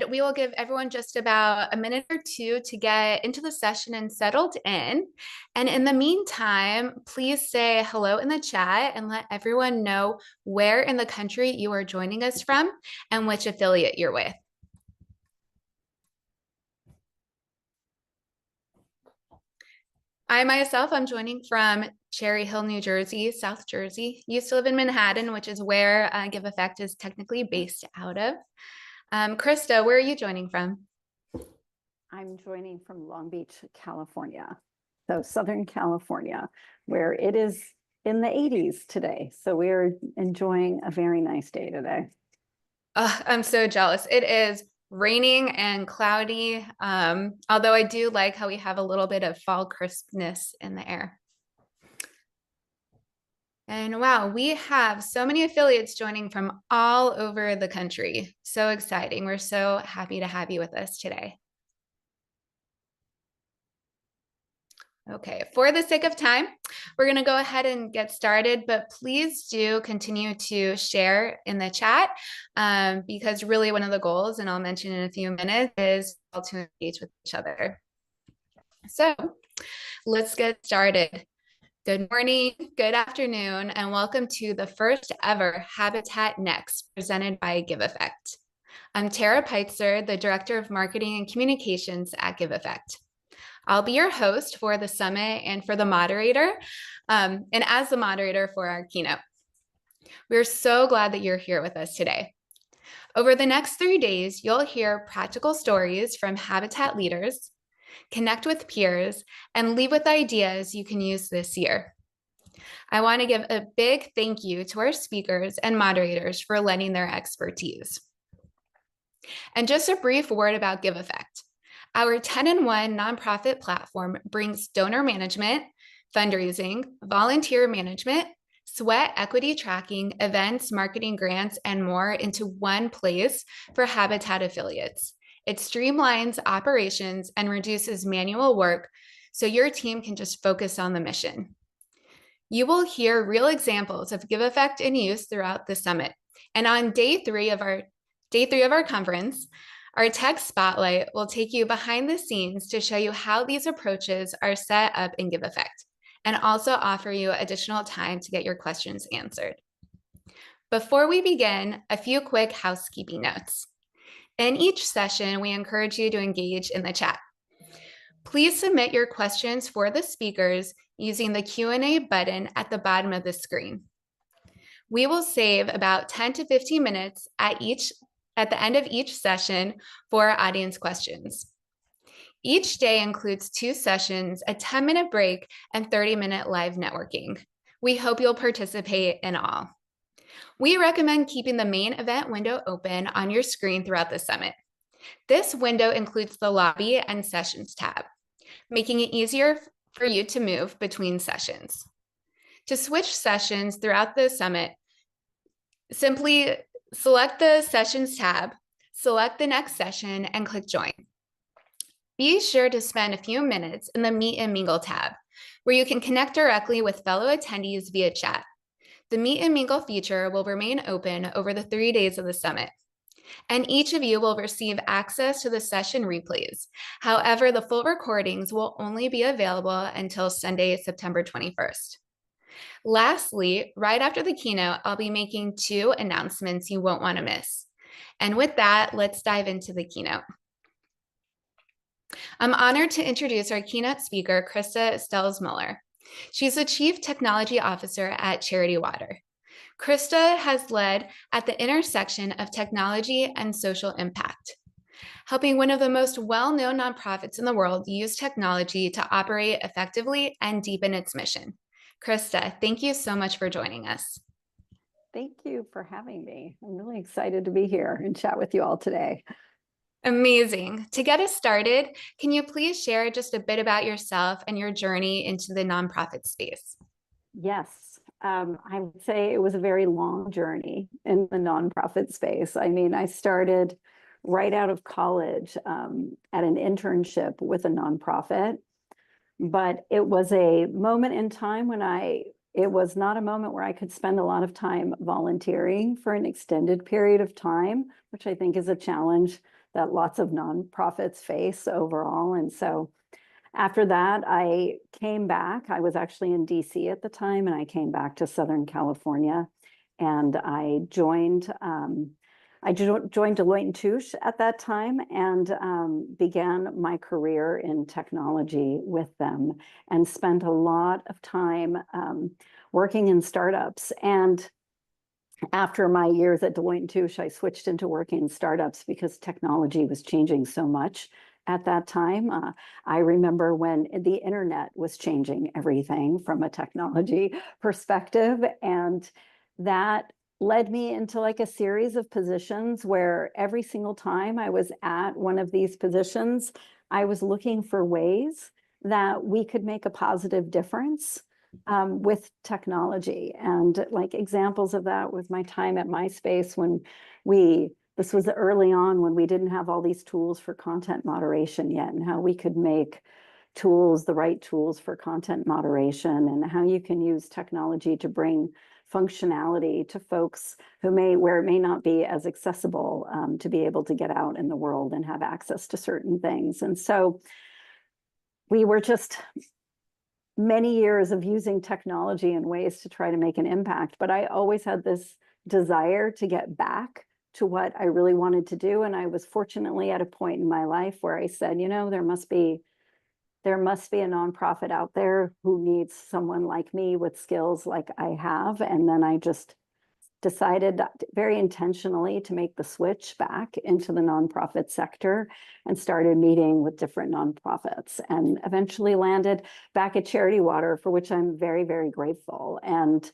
We will give everyone just about a minute or two to get into the session and settled in. And in the meantime, please say hello in the chat and let everyone know where in the country you are joining us from and which affiliate you're with. I myself, I'm joining from Cherry Hill, New Jersey, South Jersey. Used to live in Manhattan, which is where Giveffect is technically based out of. Christa, where are you joining from? I'm joining from Long Beach, California. So Southern California, where it is in the 80s today. So we're enjoying a very nice day today. I'm so jealous. It is raining and cloudy, although I do like how we have a little bit of fall crispness in the air. And wow, we have so many affiliates joining from all over the country. So exciting. We're so happy to have you with us today. Okay, for the sake of time, we're going to go ahead and get started, but please do continue to share in the chat because really one of the goals, and I'll mention in a few minutes, is to engage with each other. So let's get started. Good morning, good afternoon, and welcome to the first ever Habitat Next presented by Giveffect. I'm Tara Peitzer, the Director of Marketing and Communications at Giveffect. I'll be your host for the summit and for the moderator, and as the moderator for our keynote. We're so glad that you're here with us today. Over the next 3 days, you'll hear practical stories from Habitat leaders, connect with peers, and leave with ideas you can use this year. I want to give a big thank you to our speakers and moderators for lending their expertise. And just a brief word about Giveffect. Our 10-in-1 nonprofit platform brings donor management, fundraising, volunteer management, sweat equity tracking, events, marketing grants, and more into one place for Habitat affiliates. It streamlines operations and reduces manual work so your team can just focus on the mission. You will hear real examples of Giveffect in use throughout the summit. And on day three of our conference, our tech spotlight will take you behind the scenes to show you how these approaches are set up in Giveffect and also offer you additional time to get your questions answered. Before we begin, a few quick housekeeping notes. In each session, we encourage you to engage in the chat. Please submit your questions for the speakers using the Q&A button at the bottom of the screen. We will save about 10 to 15 minutes at the end of each session for audience questions. Each day includes 2 sessions, a 10-minute break, and 30-minute live networking. We hope you'll participate in all. We recommend keeping the main event window open on your screen throughout the summit. This window includes the lobby and sessions tab, making it easier for you to move between sessions. To switch sessions throughout the summit, simply select the Sessions tab, select the next session, and click Join. Be sure to spend a few minutes in the Meet and Mingle tab, where you can connect directly with fellow attendees via chat. The Meet and Mingle feature will remain open over the 3 days of the summit, and each of you will receive access to the session replays. However, the full recordings will only be available until Sunday, September 21st. Lastly, right after the keynote, I'll be making 2 announcements you won't want to miss. And with that, let's dive into the keynote. I'm honored to introduce our keynote speaker, Christa Stelzmuller. She's the Chief Technology Officer at Charity Water. Christa has led at the intersection of technology and social impact, helping one of the most well-known nonprofits in the world use technology to operate effectively and deepen its mission. Christa, thank you so much for joining us. Thank you for having me. I'm really excited to be here and chat with you all today. Amazing. To get us started, can you please share just a bit about yourself and your journey into the nonprofit space? Yes, I would say it was a very long journey in the nonprofit space. I mean, I started right out of college at an internship with a nonprofit. But it was a moment in time when it was not a moment where I could spend a lot of time volunteering for an extended period of time, which I think is a challenge that lots of nonprofits face overall. And so after that, I came back. I was actually in DC at the time, and I came back to Southern California, and I joined Deloitte and Touche at that time, and began my career in technology with them, and spent a lot of time working in startups. And after my years at Deloitte and Touche, I switched into working in startups because technology was changing so much at that time. I remember when the internet was changing everything from a technology perspective, and that led me into like a series of positions where every single time I was at one of these positions, I was looking for ways that we could make a positive difference with technology. And like examples of that was my time at MySpace when this was early on when we didn't have all these tools for content moderation yet, and how we could make the right tools for content moderation, and how you can use technology to bring functionality to folks where it may not be as accessible to be able to get out in the world and have access to certain things. And so we were just many years of using technology in ways to try to make an impact. But I always had this desire to get back to what I really wanted to do. And I was fortunately at a point in my life where I said, there must be a nonprofit out there who needs someone like me with skills like I have. And then I just decided very intentionally to make the switch back into the nonprofit sector, and started meeting with different nonprofits, and eventually landed back at Charity Water, for which I'm very, very grateful. And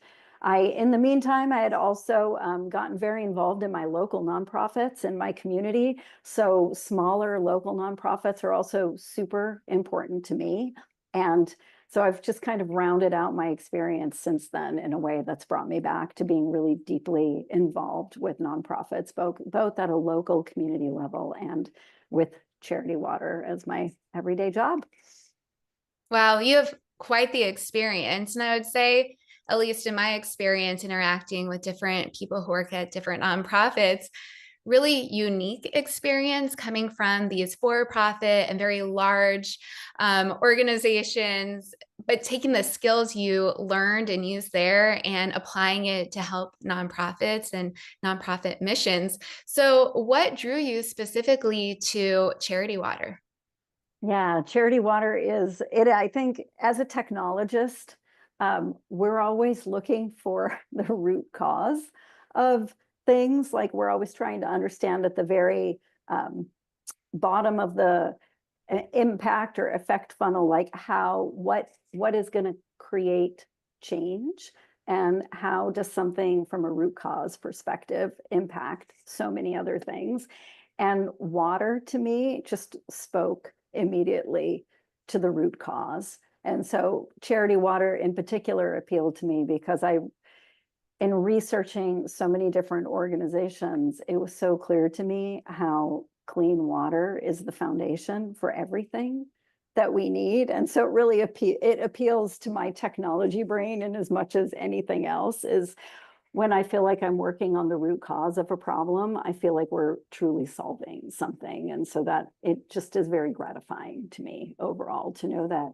in the meantime, I had also gotten very involved in my local nonprofits in my community. So smaller local nonprofits are also super important to me. And so I've just kind of rounded out my experience since then in a way that's brought me back to being really deeply involved with nonprofits, both at a local community level and with Charity Water as my everyday job. Wow, you have quite the experience. And I would say, at least in my experience interacting with different people who work at different nonprofits, really unique experience coming from these for-profit and very large organizations, but taking the skills you learned and used there and applying it to help nonprofits and nonprofit missions. So what drew you specifically to Charity Water? Yeah, Charity Water I think as a technologist, we're always looking for the root cause of things. Like we're always trying to understand at the very bottom of the impact or effect funnel, like what is going to create change, and how does something from a root cause perspective impact so many other things. And water to me just spoke immediately to the root cause. And so Charity Water in particular appealed to me because in researching so many different organizations, it was so clear to me how clean water is the foundation for everything that we need. And so it really appeals to my technology brain, in as much as anything else, is when I feel like I'm working on the root cause of a problem, I feel like we're truly solving something. And so that it just is very gratifying to me overall to know that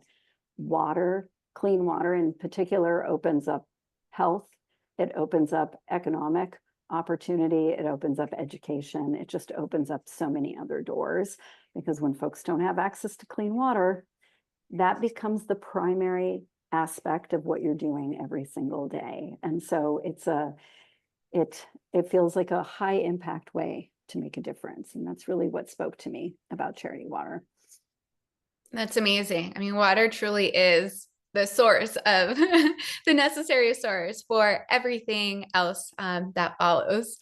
clean water in particular, opens up health, it opens up economic opportunity, it opens up education, it just opens up so many other doors. Because when folks don't have access to clean water, that becomes the primary aspect of what you're doing every single day. And so it feels like a high impact way to make a difference. And that's really what spoke to me about Charity Water. That's amazing. I mean, water truly is the source of the necessary source for everything else that follows.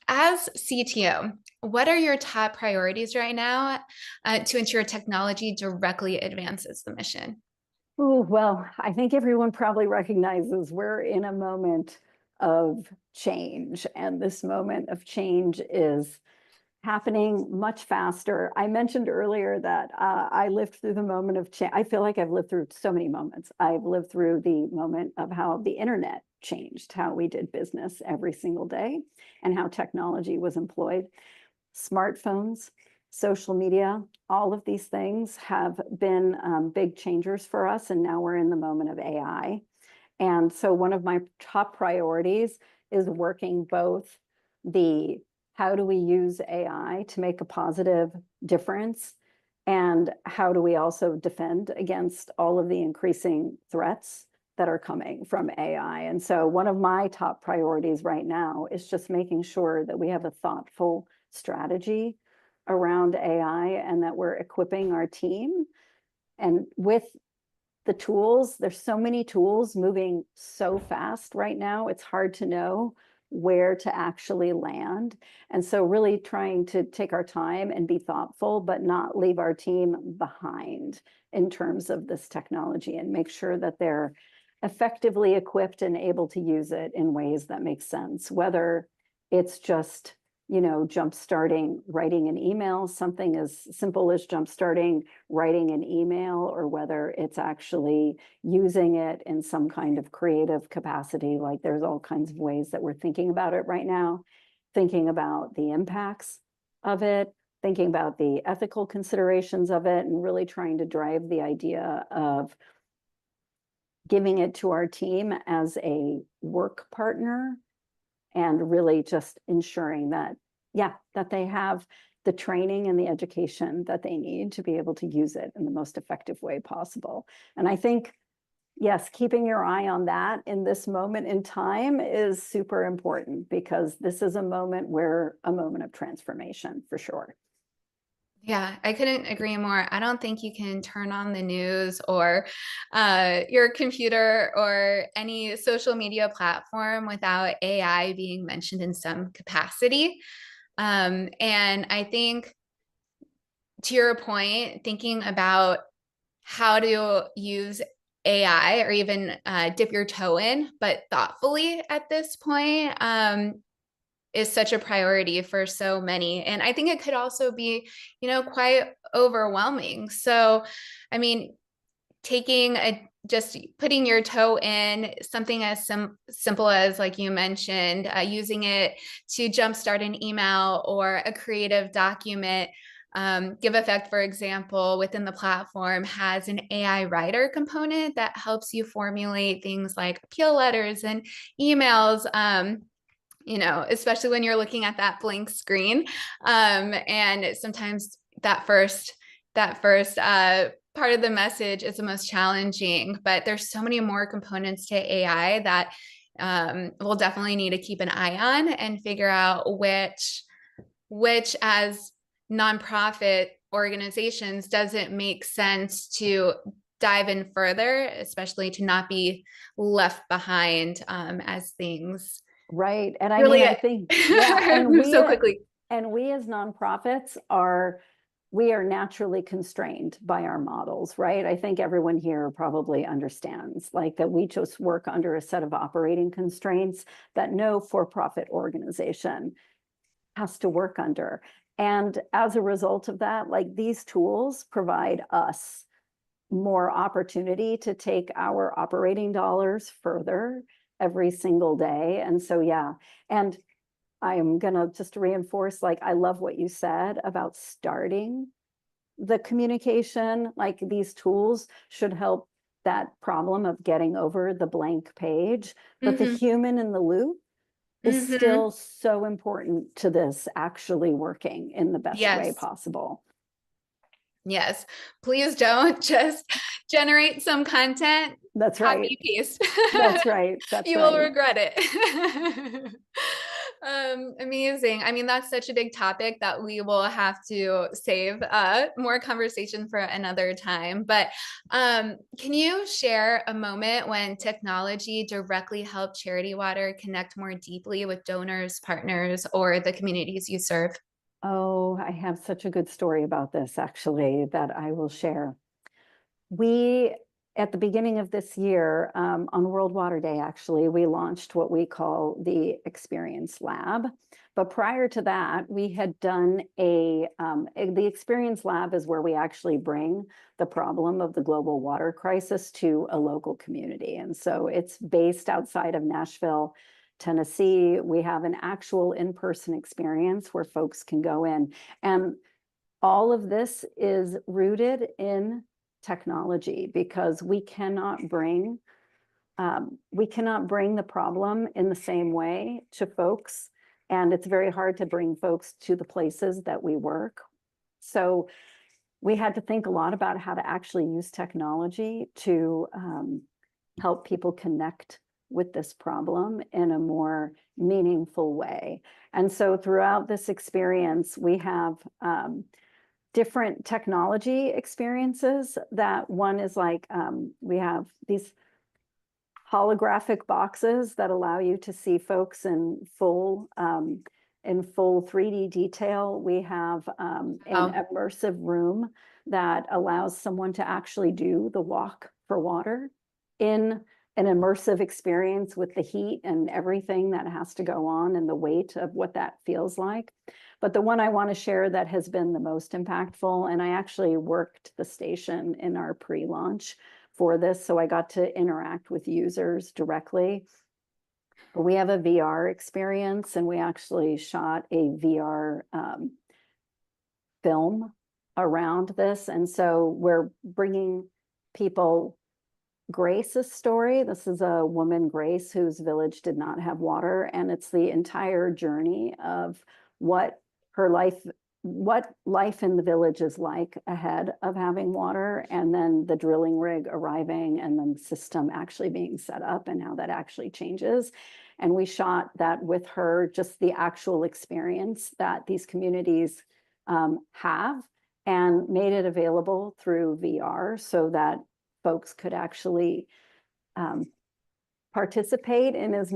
As CTO, what are your top priorities right now to ensure technology directly advances the mission? Oh, well, I think everyone probably recognizes we're in a moment of change, and this moment of change is happening much faster. I mentioned earlier that I lived through the moment of change. I feel like I've lived through so many moments. I've lived through the moment of how the internet changed how we did business every single day and how technology was employed. smartphones, social media, all of these things have been big changers for us. And now we're in the moment of AI. And so one of my top priorities is working both the how do we use AI to make a positive difference, and how do we also defend against all of the increasing threats that are coming from AI. And so one of my top priorities right now is just making sure that we have a thoughtful strategy around AI and that we're equipping our team and with the tools. There's so many tools moving so fast right now. It's hard to know where to actually land. And so really trying to take our time and be thoughtful, but not leave our team behind in terms of this technology, and make sure that they're effectively equipped and able to use it in ways that make sense, whether it's just jump-starting writing an email, something as simple as jump-starting writing an email, or whether it's actually using it in some kind of creative capacity. Like, there's all kinds of ways that we're thinking about it right now, thinking about the impacts of it, thinking about the ethical considerations of it, and really trying to drive the idea of giving it to our team as a work partner, and really just ensuring that, that they have the training and the education that they need to be able to use it in the most effective way possible. And I think, yes, keeping your eye on that in this moment in time is super important, because this is a moment of transformation for sure. Yeah, I couldn't agree more. I don't think you can turn on the news or your computer or any social media platform without AI being mentioned in some capacity. And I think, to your point, thinking about how to use AI or even dip your toe in, but thoughtfully at this point, is such a priority for so many. And I think it could also be, quite overwhelming. So, I mean, just putting your toe in something as simple as, like you mentioned, using it to jumpstart an email or a creative document. Giveffect, for example, within the platform has an AI writer component that helps you formulate things like appeal letters and emails. Especially when you're looking at that blank screen. And sometimes that first part of the message is the most challenging, but there's so many more components to AI that we'll definitely need to keep an eye on and figure out which as nonprofit organizations does it make sense to dive in further, especially to not be left behind as things. Right. And Really, I think, and move so quickly. And we as nonprofits are naturally constrained by our models, right? I think everyone here probably understands, like, that we just work under a set of operating constraints that no for-profit organization has to work under. And as a result of that, like, these tools provide us more opportunity to take our operating dollars further every single day. And so, and I'm gonna just reinforce, like, I love what you said about starting the communication. Like, these tools should help that problem of getting over the blank page, but the human in the loop is still so important to this actually working in the best way possible. Yes, please don't just generate some content. That's right. Copy paste. That's right. That's you will regret it. Amazing. I mean, that's such a big topic that we will have to save more conversation for another time. But can you share a moment when technology directly helped Charity Water connect more deeply with donors, partners, or the communities you serve? Oh, I have such a good story about this, actually, that I will share. We, at the beginning of this year, on World Water Day, actually, we launched what we call the Experience Lab. But prior to that, we had done the Experience Lab is where we actually bring the problem of the global water crisis to a local community. And so it's based outside of Nashville, Tennessee. We have an actual in-person experience where folks can go in. And all of this is rooted in technology, because we cannot bring the problem in the same way to folks. And it's very hard to bring folks to the places that we work. So we had to think a lot about how to actually use technology to help people connect with this problem in a more meaningful way. And so throughout this experience, we have different technology experiences. That one is like, we have these holographic boxes that allow you to see folks in full 3D detail. We have an immersive room that allows someone to actually do the walk for water in an immersive experience with the heat and everything that has to go on and the weight of what that feels like. But the one I want to share that has been the most impactful, and I actually worked the station in our pre-launch for this, so I got to interact with users directly. But we have a VR experience, and we actually shot a VR film around this. And so we're bringing people Grace's story. This is a woman, Grace, whose village did not have water, and it's the entire journey of what life in the village is like ahead of having water, and then the drilling rig arriving, and then the system actually being set up, and how that actually changes. And we shot that with her, just the actual experience that these communities have, and made it available through VR so that folks could actually participate in as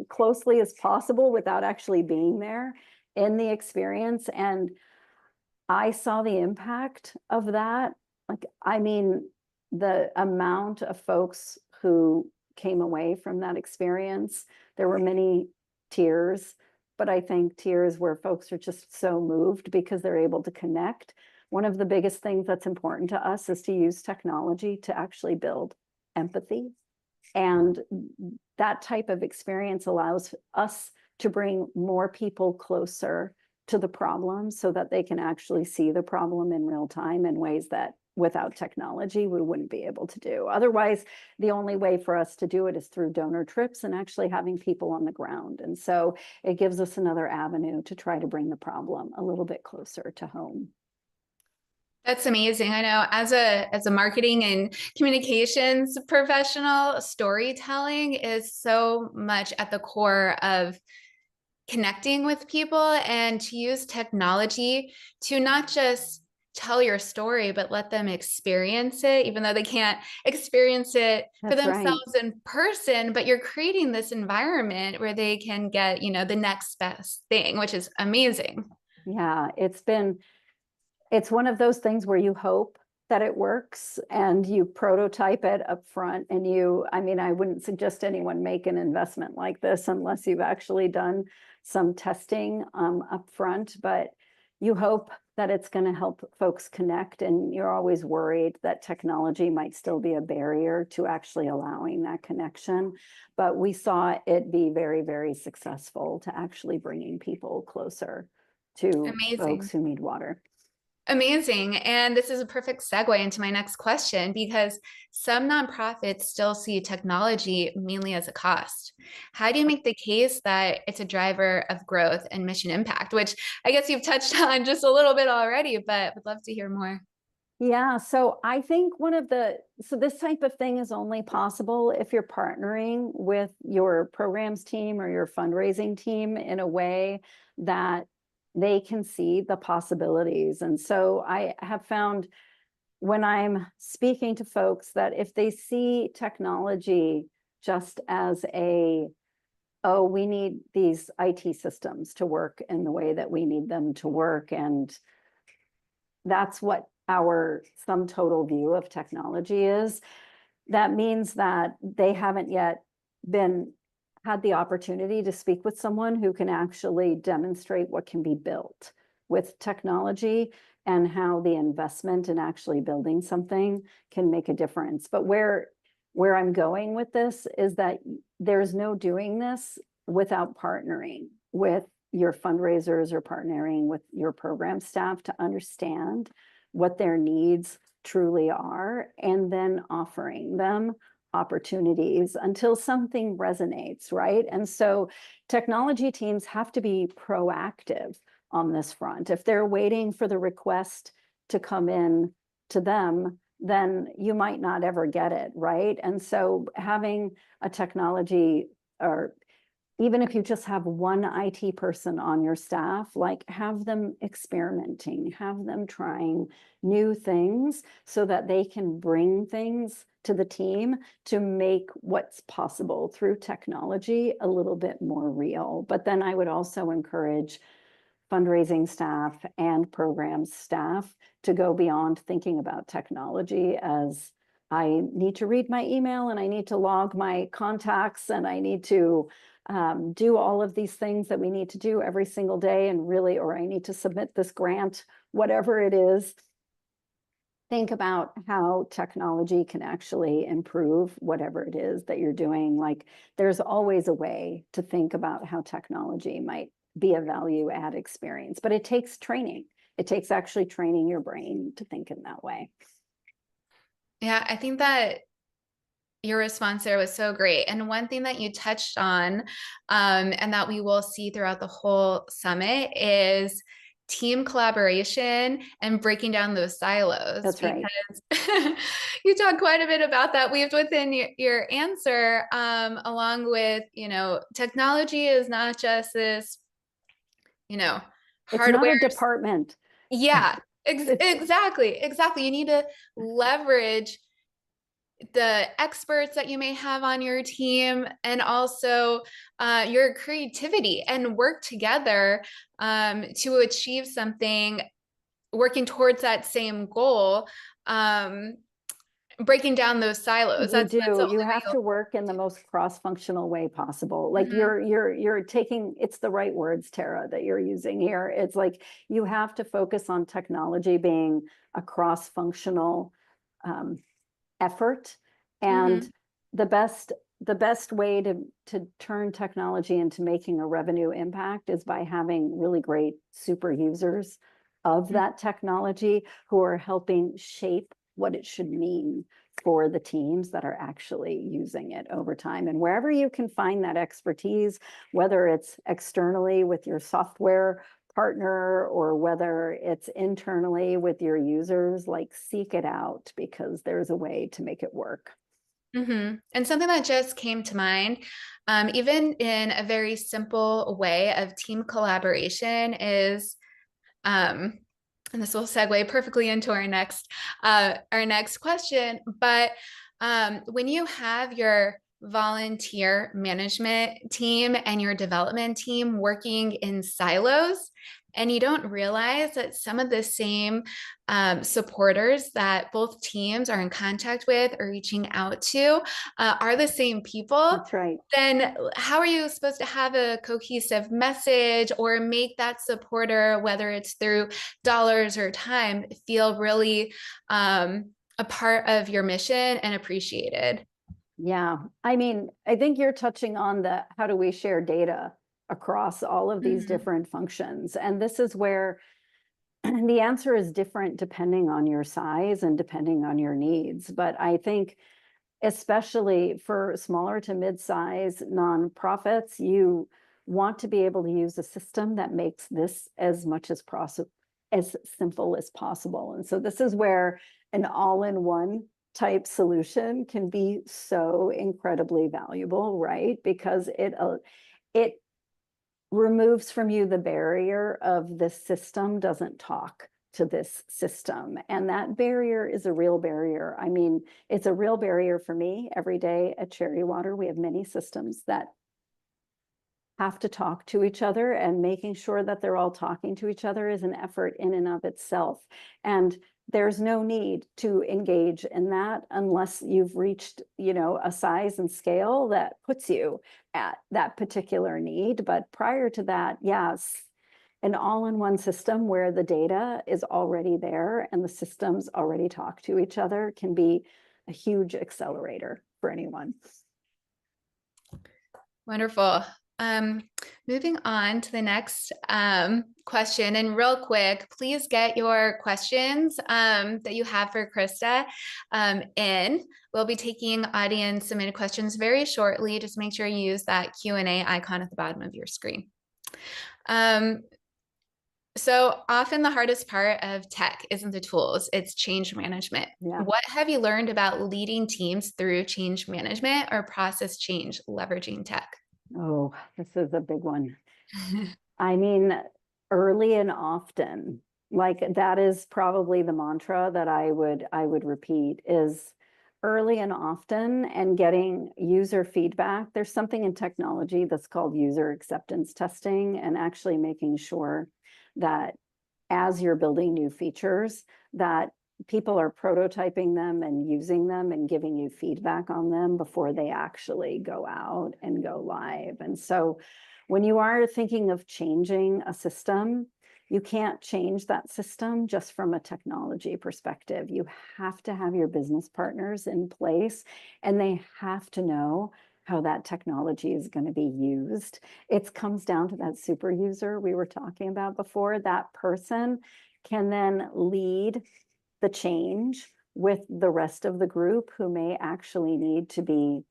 closely as possible without actually being there in the experience. And I saw the impact of that. Like, I mean, the amount of folks who came away from that experience, there were many tears, but I think tears where folks are just so moved because they're able to connect. One of the biggest things that's important to us is to use technology to actually build empathy. And that type of experience allows us to bring more people closer to the problem so that they can actually see the problem in real time in ways that without technology we wouldn't be able to do. Otherwise, the only way for us to do it is through donor trips and actually having people on the ground. And so it gives us another avenue to try to bring the problem a little bit closer to home. That's amazing. I know as a marketing and communications professional, storytelling is so much at the core of connecting with people, and to use technology to not just tell your story, but let them experience it, even though they can't experience it for themselves in person. But you're creating this environment where they can get, the next best thing, which is amazing. Yeah, it's one of those things where you hope that it works and you prototype it up front. And I wouldn't suggest anyone make an investment like this unless you've actually done some testing up front, but you hope that it's going to help folks connect. And you're always worried that technology might still be a barrier to actually allowing that connection. But we saw it be very, very successful to actually bringing people closer to folks who need water. Amazing. And this is a perfect segue into my next question, because some nonprofits still see technology mainly as a cost. How do you make the case that it's a driver of growth and mission impact, which I guess you've touched on just a little bit already, but would love to hear more. Yeah, so I think so this type of thing is only possible if you're partnering with your programs team or your fundraising team in a way that they can see the possibilities. And so I have found when I'm speaking to folks that if they see technology just as we need these IT systems to work in the way that we need them to work, and that's what our sum total view of technology is, that means that they haven't yet had the opportunity to speak with someone who can actually demonstrate what can be built with technology and how the investment in actually building something can make a difference. But where I'm going with this is that there's no doing this without partnering with your fundraisers or partnering with your program staff to understand what their needs truly are, and then offering them opportunities until something resonates, right? And so technology teams have to be proactive on this front. If they're waiting for the request to come in to them, then you might not ever get it, right? And so having a technology, or even if you just have one IT person on your staff, like have them experimenting, have them trying new things so that they can bring things to the team to make what's possible through technology a little bit more real. But then I would also encourage fundraising staff and programs staff to go beyond thinking about technology as I need to read my email and I need to log my contacts and I need to do all of these things that we need to do every single day, and really, or I need to submit this grant, whatever it is. Think about how technology can actually improve whatever it is that you're doing. Like, there's always a way to think about how technology might be a value add experience, but it takes training. It takes actually training your brain to think in that way. Yeah, I think that your response there was so great. And one thing that you touched on, and that we will see throughout the whole summit, is team collaboration and breaking down those silos. That's right. You talk quite a bit about that weaved within your answer, along with, technology is not just this, it's hardware. not a department. Yeah, exactly. You need to leverage the experts that you may have on your team, and also your creativity, and work together to achieve something, working towards that same goal, breaking down those silos. That's you have to work in the most cross-functional way possible. Like you're taking, it's the right words, Tara, that you're using here. It's like you have to focus on technology being a cross-functional effort, and the best way to turn technology into making a revenue impact is by having really great super users of that technology who are helping shape what it should mean for the teams that are actually using it over time. And wherever you can find that expertise, whether it's externally with your software partner or whether it's internally with your users, like seek it out, because there's a way to make it work. And something that just came to mind, even in a very simple way of team collaboration, is, and this will segue perfectly into our next question. But when you have your volunteer management team and your development team working in silos, and you don't realize that some of the same supporters that both teams are in contact with or reaching out to are the same people. That's right. Then how are you supposed to have a cohesive message or make that supporter, whether it's through dollars or time, feel really a part of your mission and appreciated? Yeah, I mean, I think you're touching on the how do we share data across all of these different functions. And this is where the answer is different depending on your size and depending on your needs. But I think especially for smaller to mid-size nonprofits, you want to be able to use a system that makes this as simple as possible. And so this is where an all-in-one type solution can be so incredibly valuable, right? Because it removes from you the barrier of this system doesn't talk to this system. And that barrier is a real barrier. I mean, it's a real barrier for me every day at Cherry Water. We have many systems that have to talk to each other, and making sure that they're all talking to each other is an effort in and of itself. And there's no need to engage in that unless you've reached, a size and scale that puts you at that particular need. But prior to that, yes, an all-in-one system where the data is already there and the systems already talk to each other can be a huge accelerator for anyone. Wonderful. Moving on to the next question, and real quick, please get your questions that you have for Christa in. We'll be taking audience submitted questions very shortly. Just make sure you use that Q&A icon at the bottom of your screen. So often the hardest part of tech isn't the tools, it's change management. Yeah. What have you learned about leading teams through change management or process change leveraging tech? Oh, this is a big one. I mean, early and often, like that is probably the mantra that I would repeat is early and often, and getting user feedback. There's something in technology that's called user acceptance testing, and actually making sure that as you're building new features, that people are prototyping them and using them and giving you feedback on them before they actually go out and go live. And so when you are thinking of changing a system, you can't change that system just from a technology perspective. You have to have your business partners in place, and they have to know how that technology is going to be used. It comes down to that super user we were talking about before. That person can then lead the change with the rest of the group who may actually need to be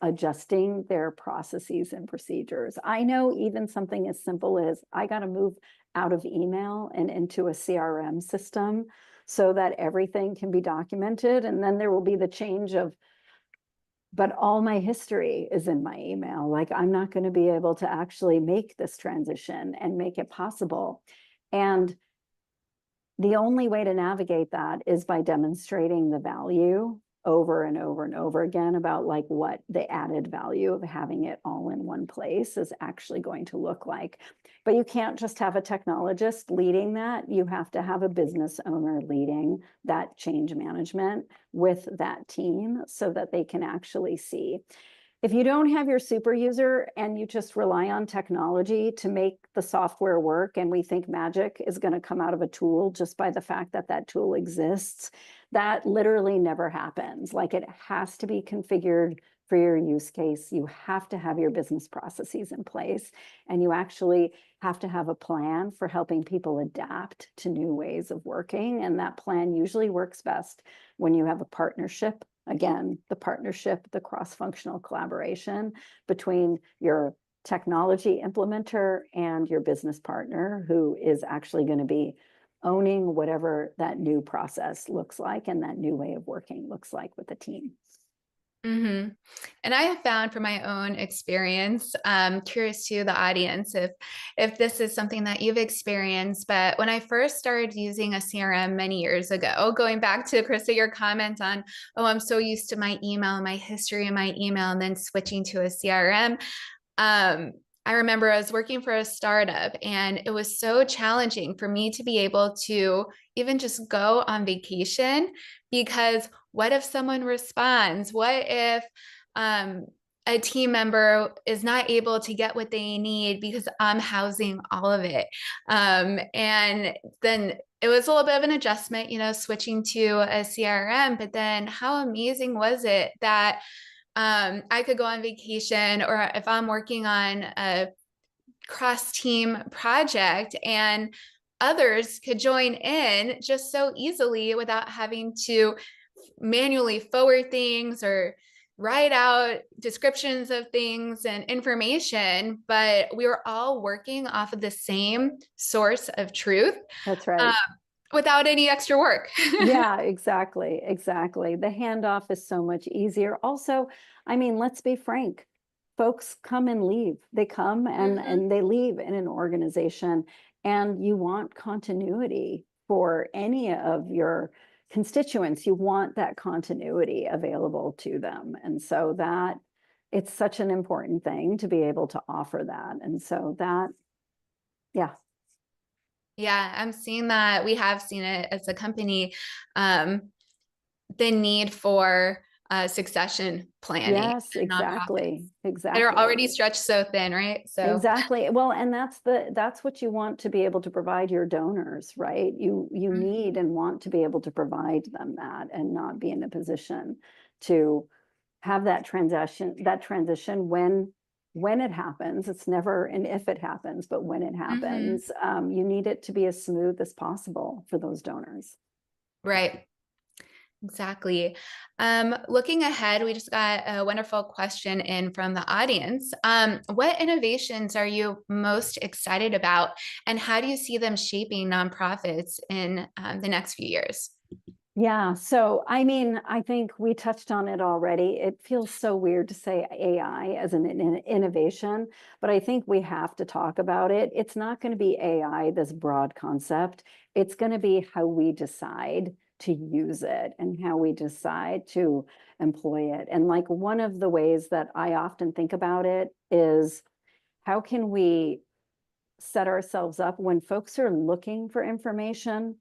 adjusting their processes and procedures. I know even something as simple as I got to move out of email and into a CRM system so that everything can be documented. And then there will be the change of, but all my history is in my email. Like I'm not going to be able to actually make this transition and make it possible. And the only way to navigate that is by demonstrating the value over and over and over again about like what the added value of having it all in one place is actually going to look like. But you can't just have a technologist leading that. You have to have a business owner leading that change management with that team so that they can actually see. If you don't have your super user and you just rely on technology to make the software work, and we think magic is going to come out of a tool just by the fact that that tool exists, that literally never happens. Like it has to be configured for your use case. You have to have your business processes in place, and you actually have to have a plan for helping people adapt to new ways of working. And that plan usually works best when you have a partnership. Again, the partnership, the cross-functional collaboration between your technology implementer and your business partner who is actually going to be owning whatever that new process looks like and that new way of working looks like with the team. Mm-hmm. And I have found from my own experience, curious to the audience if this is something that you've experienced, but when I first started using a CRM many years ago, going back to Christa, your comment on, oh, I'm so used to my email, my history in my email, and then switching to a CRM. I remember I was working for a startup, and it was so challenging for me to be able to even just go on vacation, because what if someone responds? What if a team member is not able to get what they need because I'm housing all of it? And then it was a little bit of an adjustment, switching to a CRM, but then how amazing was it that I could go on vacation, or if I'm working on a cross-team project and others could join in just so easily without having to manually forward things or write out descriptions of things and information, but we were all working off of the same source of truth. That's right. Without any extra work. Yeah, exactly. Exactly. The handoff is so much easier. Also, I mean, let's be frank. Folks come and leave. They come and they leave in an organization, and you want continuity for any of your constituents. You want that continuity available to them. And so that it's such an important thing to be able to offer that. And so that, yeah. Yeah, I'm seeing that. We have seen it as a company, the need for succession planning. Yes, exactly. Exactly. They're already stretched so thin, right? So exactly. Well, and that's what you want to be able to provide your donors, right? You need and want to be able to provide them that, and not be in a position to have that transition when when it happens, it's never an if it happens, but when it happens, you need it to be as smooth as possible for those donors. Right. Exactly. Looking ahead, we just got a wonderful question in from the audience. What innovations are you most excited about, and how do you see them shaping nonprofits in the next few years? Yeah, so I mean, I think we touched on it already. It feels so weird to say AI as an innovation, but I think we have to talk about it. It's not going to be AI, this broad concept. It's going to be how we decide to use it and how we decide to employ it. And like one of the ways that I often think about it is how can we set ourselves up when folks are looking for information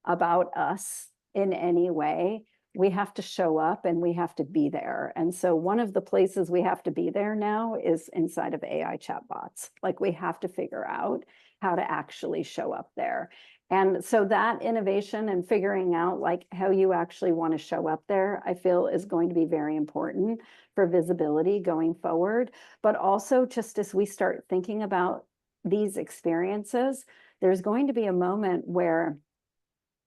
about us in any way, we have to show up and we have to be there. And so one of the places we have to be there now is inside of AI chatbots. Like we have to figure out how to actually show up there. And so that innovation and figuring out like how you actually want to show up there, I feel is going to be very important for visibility going forward. But also just as we start thinking about these experiences, there's going to be a moment where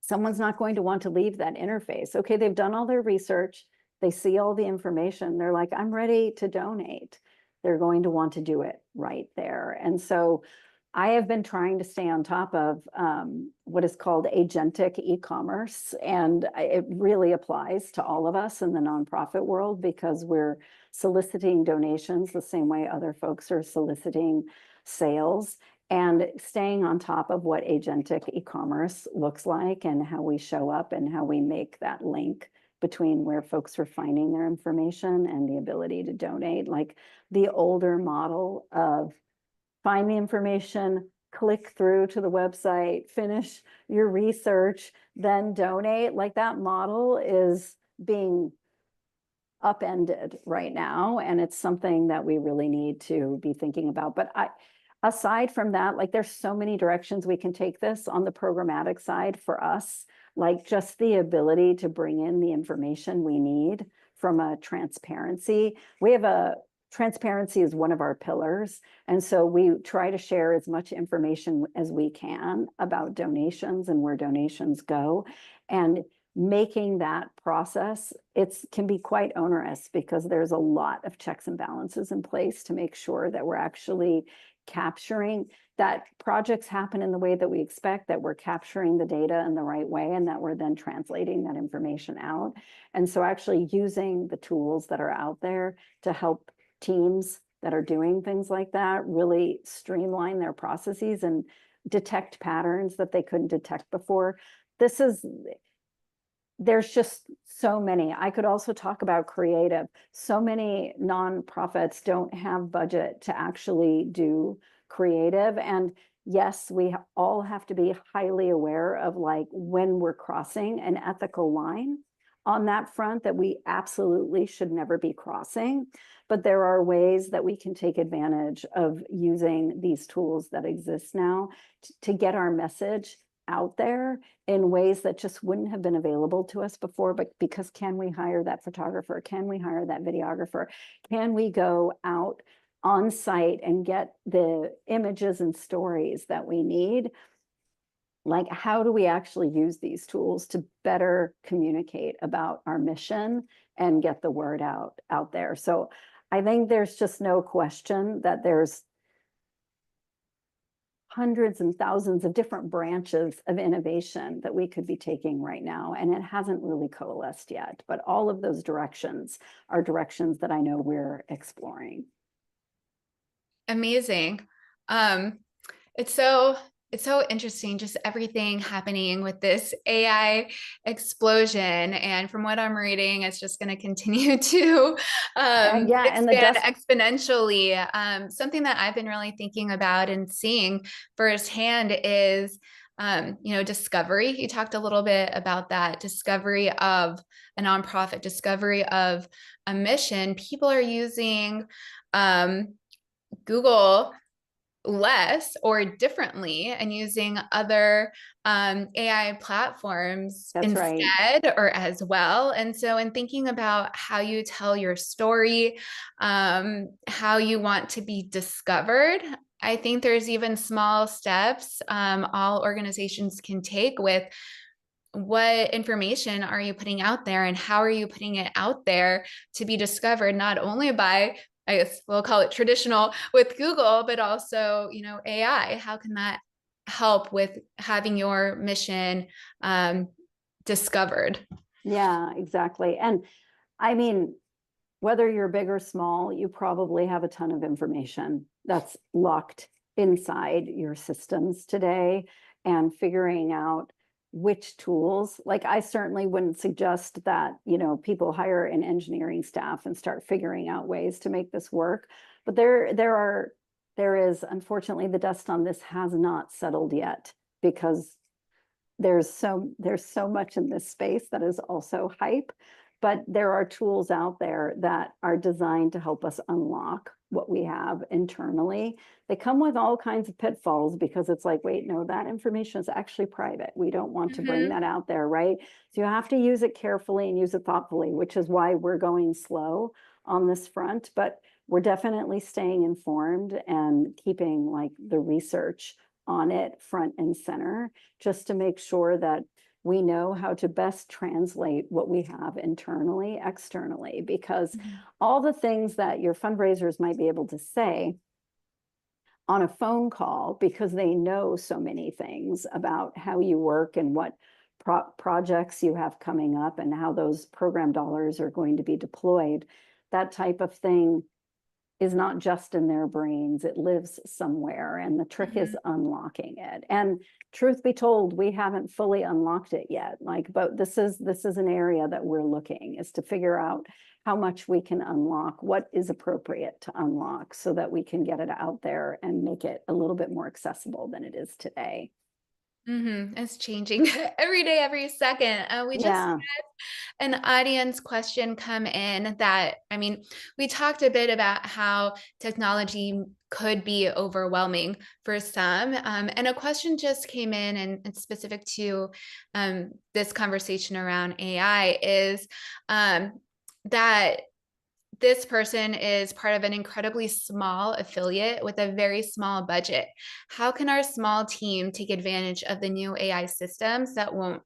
someone's not going to want to leave that interface. Okay, they've done all their research, they see all the information, they're like, I'm ready to donate. They're going to want to do it right there. And so I have been trying to stay on top of what is called agentic e-commerce, and it really applies to all of us in the nonprofit world because we're soliciting donations the same way other folks are soliciting sales, and staying on top of what agentic e-commerce looks like and how we show up and how we make that link between where folks are finding their information and the ability to donate. Like the older model of find the information, click through to the website, finish your research, then donate. Like that model is being upended right now. And it's something that we really need to be thinking about. But aside from that, like there's so many directions we can take this on the programmatic side for us, like just the ability to bring in the information we need from a transparency. Transparency is one of our pillars. And so we try to share as much information as we can about donations and where donations go. And making that process, it can be quite onerous because there's a lot of checks and balances in place to make sure that we're actually capturing that projects happen in the way that we expect, that we're capturing the data in the right way, and that we're then translating that information out. And so actually using the tools that are out there to help teams that are doing things like that really streamline their processes and detect patterns that they couldn't detect before. There's just so many. I could also talk about creative. So many nonprofits don't have budget to actually do creative. And yes, we all have to be highly aware of like when we're crossing an ethical line on that front that we absolutely should never be crossing. But there are ways that we can take advantage of using these tools that exist now to get our message out there in ways that just wouldn't have been available to us before. But because can we hire that photographer? Can we hire that videographer? Can we go out on site and get the images and stories that we need? Like, how do we actually use these tools to better communicate about our mission and get the word out there? So I think there's just no question that there's hundreds and thousands of different branches of innovation that we could be taking right now. And it hasn't really coalesced yet, but all of those directions are directions that I know we're exploring. Amazing. Um, it's so interesting, just everything happening with this AI explosion. And from what I'm reading, it's just going to continue to Yeah, and the expand dust. exponentially. Something that I've been really thinking about and seeing firsthand is, discovery. You talked a little bit about that, discovery of a nonprofit, discovery of a mission. People are using Google less or differently and using other AI platforms That's right. instead or as well. And so in thinking about how you tell your story, how you want to be discovered, I think there's even small steps all organizations can take with what information are you putting out there and how are you putting it out there to be discovered not only by, I guess we'll call it traditional with Google, but also, you know, AI. How can that help with having your mission discovered? Yeah, exactly. And I mean, whether you're big or small, you probably have a ton of information that's locked inside your systems today, and figuring out which tools, like I certainly wouldn't suggest that, you know, people hire an engineering staff and start figuring out ways to make this work. But there is, unfortunately, the dust on this has not settled yet, because there's so much in this space that is also hype, but there are tools out there that are designed to help us unlock what we have internally. They come with all kinds of pitfalls, because it's like, wait, no, that information is actually private. We don't want to bring that out there, right? So you have to use it carefully and use it thoughtfully, which is why we're going slow on this front, but we're definitely staying informed and keeping like the research on it front and center, just to make sure that we know how to best translate what we have internally, externally, because all the things that your fundraisers might be able to say on a phone call, because they know so many things about how you work and what projects you have coming up and how those program dollars are going to be deployed, that type of thing is not just in their brains, it lives somewhere, and the trick is unlocking it. And truth be told, we haven't fully unlocked it yet. Like, but this is an area that we're looking, is to figure out how much we can unlock, what is appropriate to unlock, so that we can get it out there and make it a little bit more accessible than it is today. It's changing every day, every second. We just Yeah. an audience question come in that, I mean, we talked a bit about how technology could be overwhelming for some. And a question just came in, and specific to this conversation around AI is that this person is part of an incredibly small affiliate with a very small budget. How can our small team take advantage of the new AI systems that won't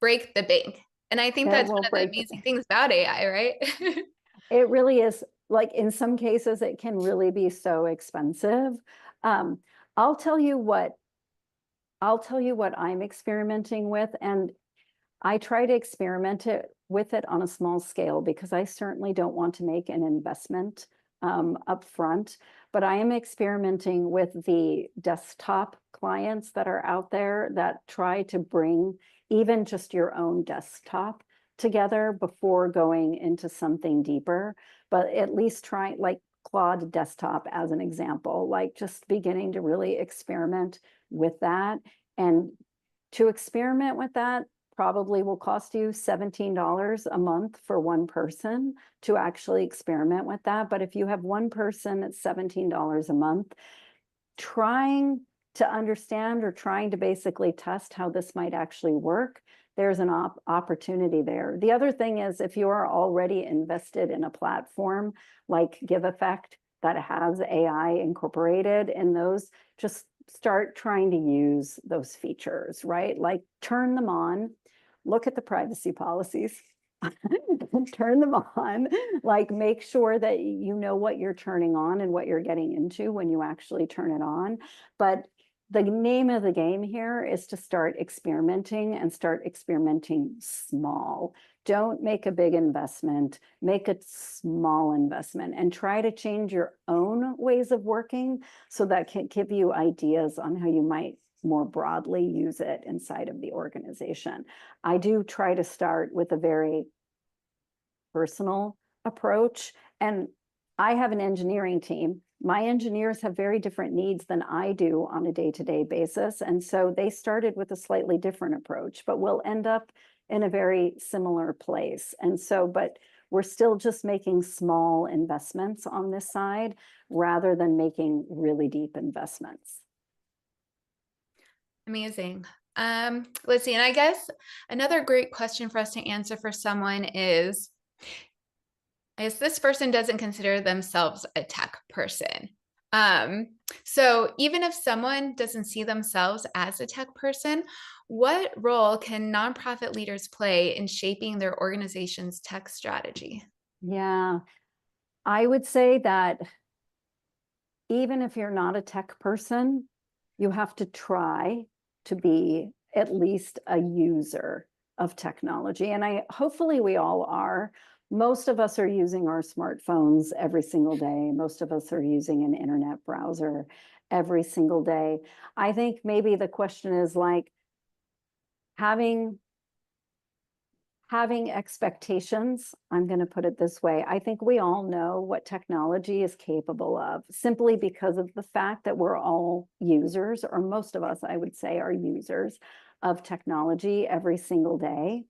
break the bank? And I think It that's one will of the break. amazing things about AI, right? It really is. Like, in some cases, it can really be so expensive. Um, I'll tell you what I'm experimenting with, and I try to experiment with it on a small scale, because I certainly don't want to make an investment up front. But I am experimenting with the desktop clients that are out there that try to bring even just your own desktop together before going into something deeper. But at least try, like Claude Desktop as an example, like just beginning to really experiment with that. And to experiment with that probably will cost you $17 a month for one person to actually experiment with that. But if you have one person, it's $17 a month. Trying to understand, or trying to basically test how this might actually work, there's an opportunity there. The other thing is, if you are already invested in a platform like Giveffect that has AI incorporated in those, just start trying to use those features, right? Like, turn them on, look at the privacy policies, turn them on, like make sure that you know what you're turning on and what you're getting into when you actually turn it on. But the name of the game here is to start experimenting, and start experimenting small. Don't make a big investment, make a small investment, and try to change your own ways of working, so that can give you ideas on how you might more broadly use it inside of the organization. I do try to start with a very personal approach, and I have an engineering team. My engineers have very different needs than I do on a day-to-day basis, and so they started with a slightly different approach, but we'll end up in a very similar place. And so, but we're still just making small investments on this side rather than making really deep investments. Amazing. Let's see. And I guess another great question for us to answer for someone is, I guess this person doesn't consider themselves a tech person. So even if someone doesn't see themselves as a tech person, what role can nonprofit leaders play in shaping their organization's tech strategy? Yeah, I would say that even if you're not a tech person, you have to try to be at least a user of technology. And hopefully we all are. Most of us are using our smartphones every single day. Most of us are using an internet browser every single day. I think maybe the question is like having expectations. I'm going to put it this way. I think we all know what technology is capable of simply because of the fact that we're all users, or most of us, I would say, are users of technology every single day.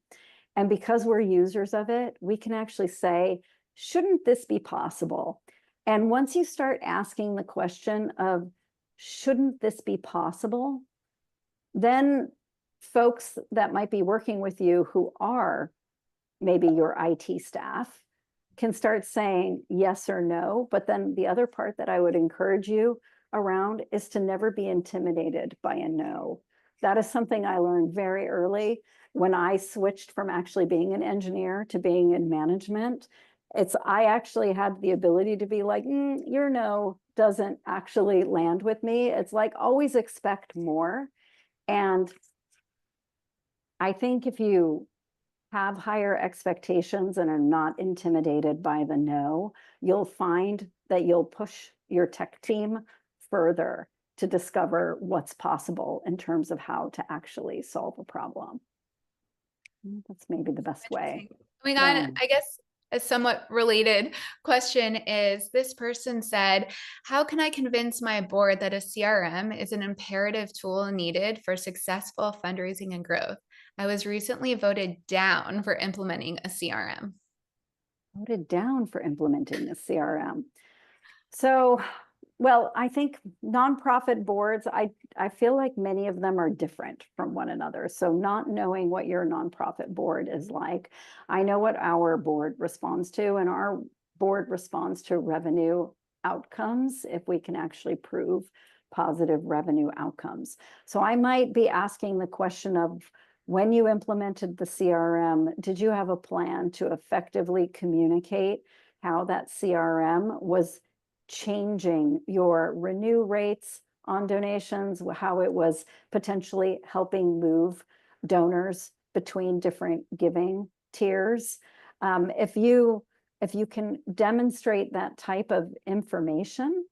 And because we're users of it, we can actually say, shouldn't this be possible? And once you start asking the question of, shouldn't this be possible? Then folks that might be working with you who are maybe your IT staff can start saying yes or no. But then the other part that I would encourage you around is to never be intimidated by a no. That is something I learned very early when I switched from actually being an engineer to being in management. I actually had the ability to be like, your no doesn't actually land with me. It's like always expect more. And I think if you have higher expectations and are not intimidated by the no, you'll find that you'll push your tech team further to discover what's possible in terms of how to actually solve a problem. That's maybe the best way. Moving on, I guess a somewhat related question is, this person said, how can I convince my board that a CRM is an imperative tool needed for successful fundraising and growth? I was recently voted down for implementing a CRM. Voted down for implementing a CRM. So, well, I think nonprofit boards, I feel like many of them are different from one another. So not knowing what your nonprofit board is like, I know what our board responds to, and our board responds to revenue outcomes if we can actually prove positive revenue outcomes. So I might be asking the question of, when you implemented the CRM, did you have a plan to effectively communicate how that CRM was changing your renew rates on donations, how it was potentially helping move donors between different giving tiers? If you can demonstrate that type of information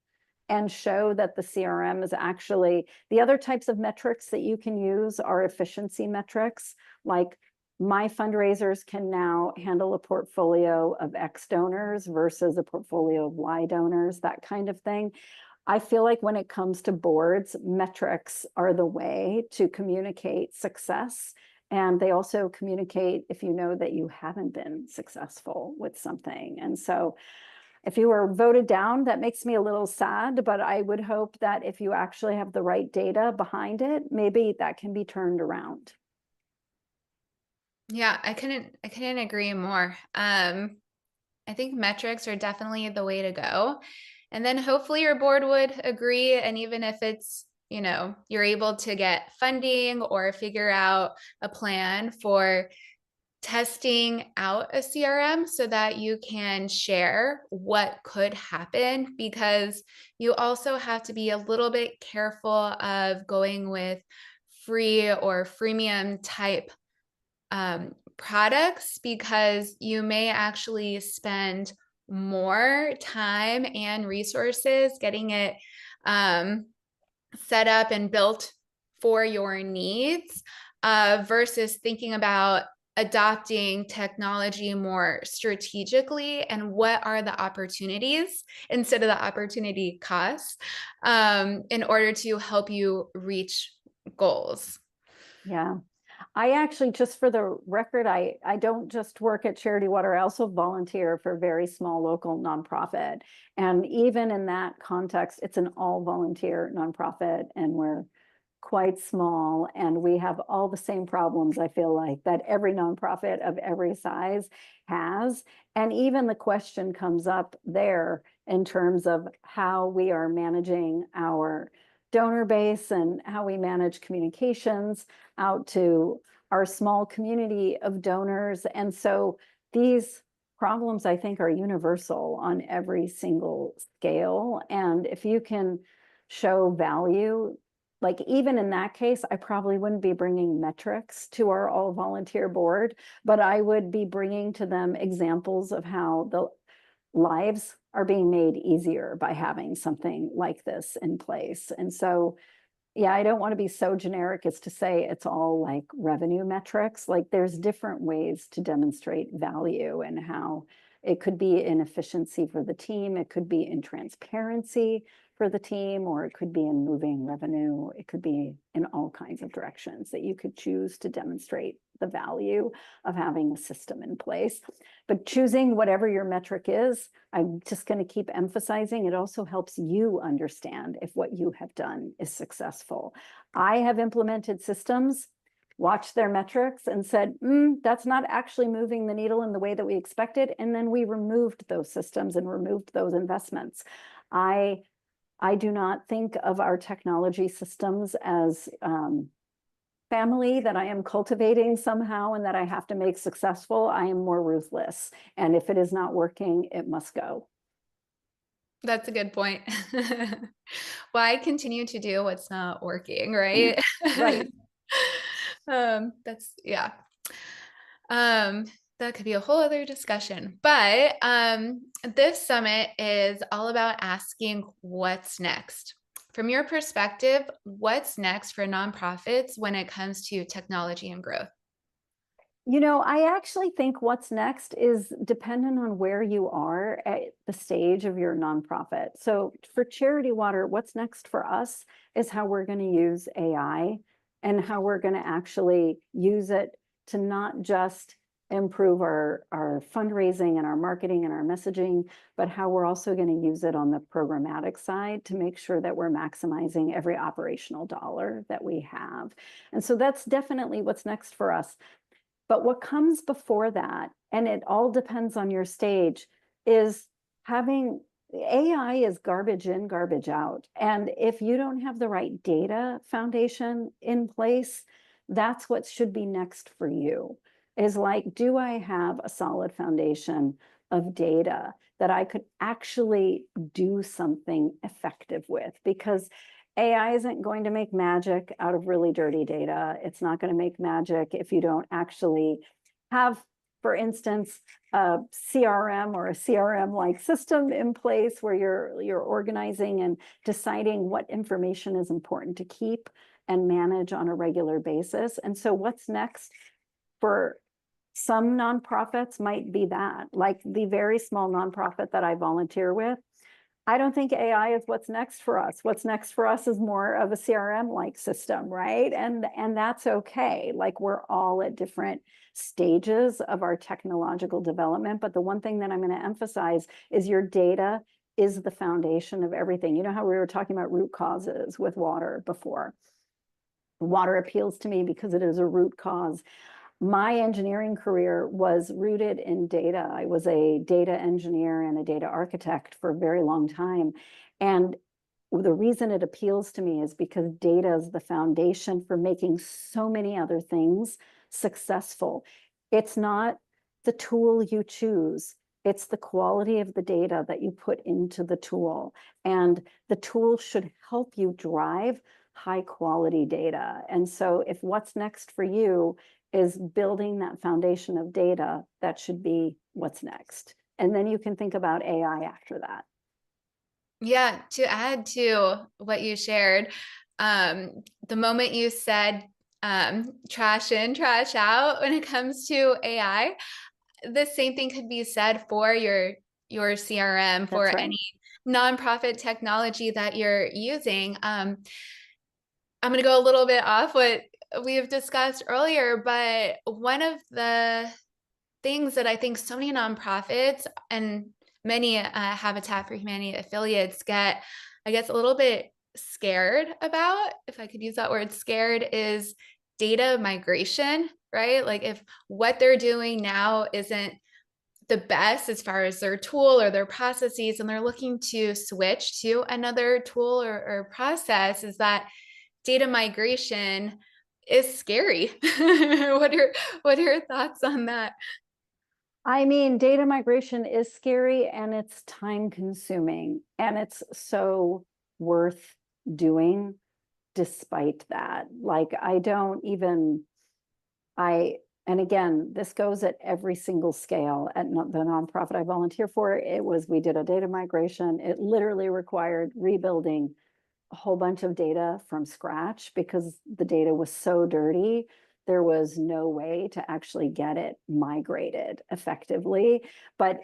and show that the CRM is actually, the other types of metrics that you can use are efficiency metrics, like my fundraisers can now handle a portfolio of X donors versus a portfolio of Y donors, that kind of thing. I feel like when it comes to boards, metrics are the way to communicate success. And they also communicate if you know that you haven't been successful with something. And so if you were voted down, that makes me a little sad, but I would hope that if you actually have the right data behind it, maybe that can be turned around. Yeah, I couldn't agree more. I think metrics are definitely the way to go. And then hopefully your board would agree. And even if it's, you're able to get funding or figure out a plan for testing out a CRM so that you can share what could happen, because you also have to be a little bit careful of going with free or freemium type products, because you may actually spend more time and resources getting it set up and built for your needs versus thinking about adopting technology more strategically and what are the opportunities instead of the opportunity costs in order to help you reach goals. Yeah. I actually, just for the record, I don't just work at Charity Water, I also volunteer for a very small local nonprofit. And even in that context, it's an all volunteer nonprofit, and we're quite small, and we have all the same problems, I feel like, that every nonprofit of every size has. And even the question comes up there in terms of how we are managing our donor base and how we manage communications out to our small community of donors. And so these problems, I think, are universal on every single scale. And if you can show value, like even in that case, I probably wouldn't be bringing metrics to our all volunteer board, but I would be bringing to them examples of how the lives are being made easier by having something like this in place. And so, yeah, I don't want to be so generic as to say it's all like revenue metrics. Like there's different ways to demonstrate value, and how it could be in efficiency for the team, it could be in transparency for the team, or it could be in moving revenue. It could be in all kinds of directions that you could choose to demonstrate the value of having a system in place. But choosing whatever your metric is, I'm just going to keep emphasizing, it also helps you understand if what you have done is successful. I have implemented systems, watched their metrics, and said, that's not actually moving the needle in the way that we expected. And then we removed those systems and removed those investments. I do not think of our technology systems as family that I am cultivating somehow and that I have to make successful. I am more ruthless. And if it is not working, it must go. That's a good point. Why continue to do what's not working, right? Right. That's, yeah. That could be a whole other discussion. But this summit is all about asking what's next. From your perspective, what's next for nonprofits when it comes to technology and growth? You know, I actually think what's next is dependent on where you are at the stage of your nonprofit. So for Charity Water, what's next for us is how we're going to use AI and how we're going to actually use it to not just improve our fundraising and our marketing and our messaging, but how we're also going to use it on the programmatic side to make sure that we're maximizing every operational dollar that we have. And so that's definitely what's next for us. But what comes before that, and it all depends on your stage, is having AI is garbage in, garbage out. And if you don't have the right data foundation in place, that's what should be next for you. Is like, do I have a solid foundation of data that I could actually do something effective with? Because AI isn't going to make magic out of really dirty data. It's not going to make magic if you don't actually have, for instance, a CRM or a CRM-like system in place where you're organizing and deciding what information is important to keep and manage on a regular basis. And so what's next for some nonprofits might be that, like the very small nonprofit that I volunteer with. I don't think AI is what's next for us. What's next for us is more of a CRM-like system, right? And that's okay. Like we're all at different stages of our technological development. But the one thing that I'm going to emphasize is your data is the foundation of everything. You know how we were talking about root causes with water before? Water appeals to me because it is a root cause. My engineering career was rooted in data. I was a data engineer and a data architect for a very long time. And the reason it appeals to me is because data is the foundation for making so many other things successful. It's not the tool you choose. It's the quality of the data that you put into the tool. And the tool should help you drive high quality data. And so if what's next for you is building that foundation of data, that should be what's next. And then you can think about AI after that. Yeah, to add to what you shared, the moment you said trash in, trash out when it comes to AI, the same thing could be said for your CRM, for That's right. any nonprofit technology that you're using. I'm going to go a little bit off what we've discussed earlier, but one of the things that I think so many nonprofits and many Habitat for Humanity affiliates get, I guess, a little bit scared about, if I could use that word, scared, is data migration, right? Like if what they're doing now isn't the best as far as their tool or their processes, and they're looking to switch to another tool or process, is that data migration is scary. What are your thoughts on that? I mean, data migration is scary and it's time consuming, and it's so worth doing despite that. Like, I don't even, and again, this goes at every single scale. At the nonprofit I volunteer for, we did a data migration. It literally required rebuilding a whole bunch of data from scratch because the data was so dirty. There was no way to actually get it migrated effectively. But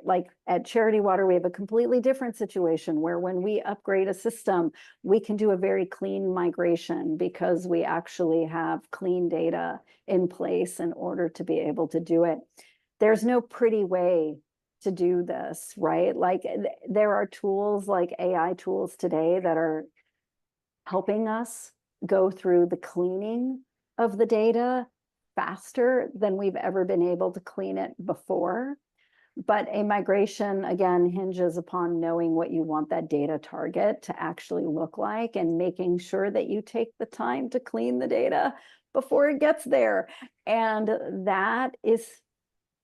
like at Charity Water, we have a completely different situation where when we upgrade a system, we can do a very clean migration because we actually have clean data in place in order to be able to do it. There's no pretty way to do this, right? Like there are tools like AI tools today that are helping us go through the cleaning of the data faster than we've ever been able to clean it before. But a migration, again, hinges upon knowing what you want that data target to actually look like and making sure that you take the time to clean the data before it gets there. And that is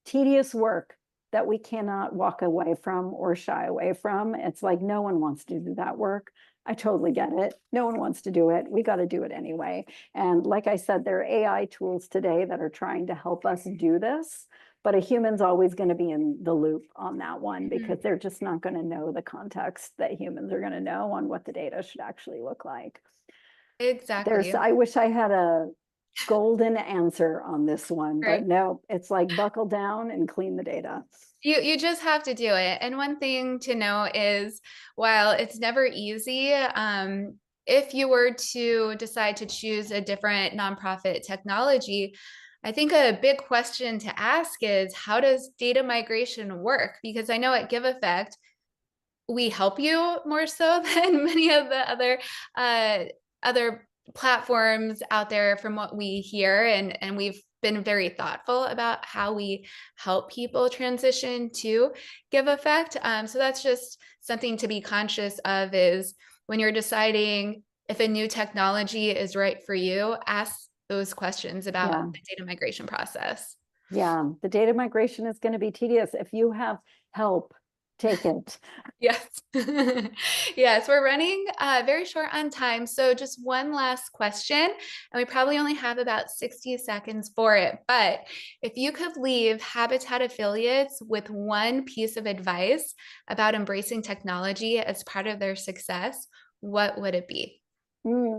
tedious work that we cannot walk away from or shy away from. It's like no one wants to do that work. I totally get it. No one wants to do it. We got to do it anyway. And like I said, there are AI tools today that are trying to help us do this, but a human's always going to be in the loop on that one because they're just not going to know the context that humans are going to know on what the data should actually look like. Exactly. I wish I had a golden answer on this one, Right. but no, it's like buckle down and clean the data. You just have to do it. And one thing to know is, while it's never easy, if you were to decide to choose a different nonprofit technology, I think a big question to ask is, how does data migration work? Because I know at Giveffect, we help you more so than many of the other platforms out there from what we hear, and we've been very thoughtful about how we help people transition to Giveffect. So that's just something to be conscious of, is when you're deciding if a new technology is right for you, ask those questions about the data migration process. Yeah, the data migration is going to be tedious. If you have help, take it. Yes. Yes, we're running very short on time. So just one last question, and we probably only have about 60 seconds for it. But if you could leave Habitat affiliates with one piece of advice about embracing technology as part of their success, what would it be?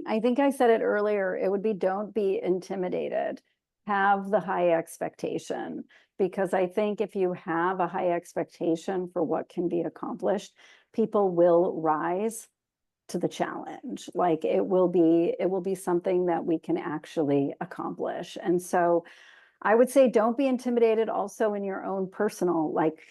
I think I said it earlier. It would be don't be intimidated. Have the high expectation. Because I think if you have a high expectation for what can be accomplished, people will rise to the challenge. Like it will be something that we can actually accomplish. And so I would say don't be intimidated also in your own personal, like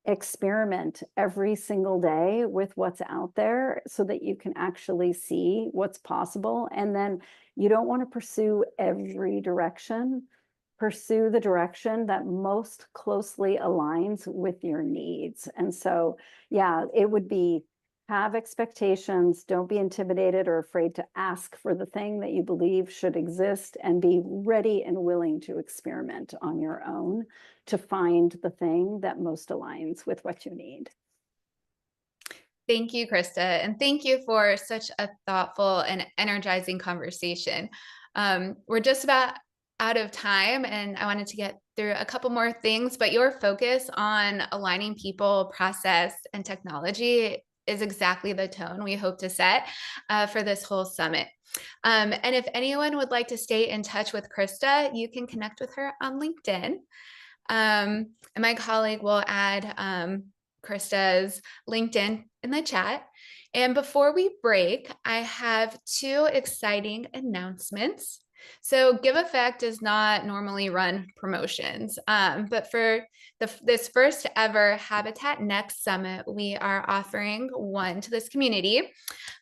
experiment every single day with what's out there so that you can actually see what's possible. And then you don't want to pursue every direction. Pursue the direction that most closely aligns with your needs. And so, yeah, it would be have expectations, don't be intimidated or afraid to ask for the thing that you believe should exist, and be ready and willing to experiment on your own to find the thing that most aligns with what you need. Thank you, Christa, and thank you for such a thoughtful and energizing conversation. We're just about out of time, and I wanted to get through a couple more things, but your focus on aligning people, process, and technology is exactly the tone we hope to set for this whole summit. And if anyone would like to stay in touch with Christa, you can connect with her on LinkedIn. And my colleague will add Christa's LinkedIn in the chat. And before we break, I have two exciting announcements. So Giveffect does not normally run promotions, but for this first ever Habitat Next Summit, we are offering one to this community.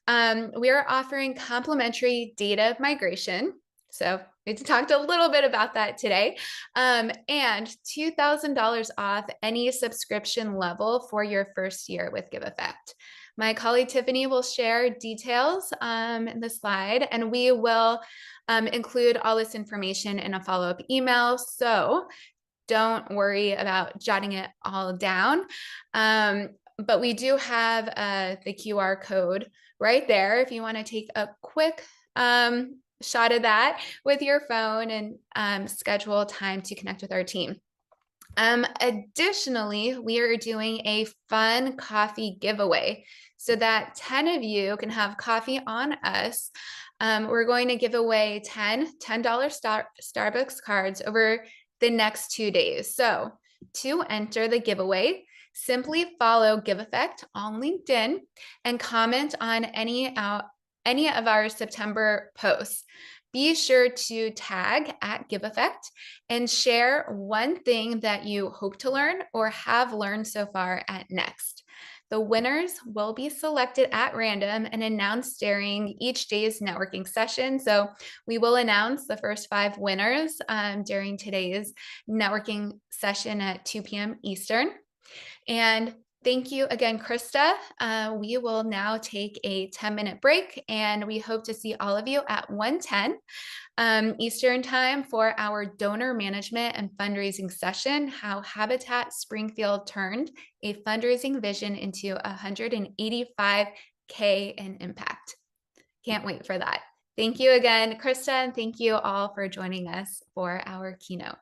We are offering complimentary data migration. So we talked a little bit about that today, and $2,000 off any subscription level for your first year with Giveffect. My colleague Tiffany will share details in the slide, and we will include all this information in a follow-up email. So don't worry about jotting it all down. But we do have the QR code right there if you want to take a quick shot of that with your phone and schedule time to connect with our team. Additionally, we are doing a fun coffee giveaway so that 10 of you can have coffee on us. We're going to give away 10 $10 Starbucks cards over the next 2 days. So to enter the giveaway, simply follow Giveffect on LinkedIn and comment on any of our September posts. Be sure to tag at Giveffect and share one thing that you hope to learn or have learned so far at Next. The winners will be selected at random and announced during each day's networking session. So we will announce the first 5 winners during today's networking session at 2 p.m. Eastern. And thank you again, Christa. We will now take a 10-minute break, and we hope to see all of you at 1:10 Eastern Time for our donor management and fundraising session, how Habitat Springfield turned a fundraising vision into $185K in impact. Can't wait for that. Thank you again, Christa, and thank you all for joining us for our keynote.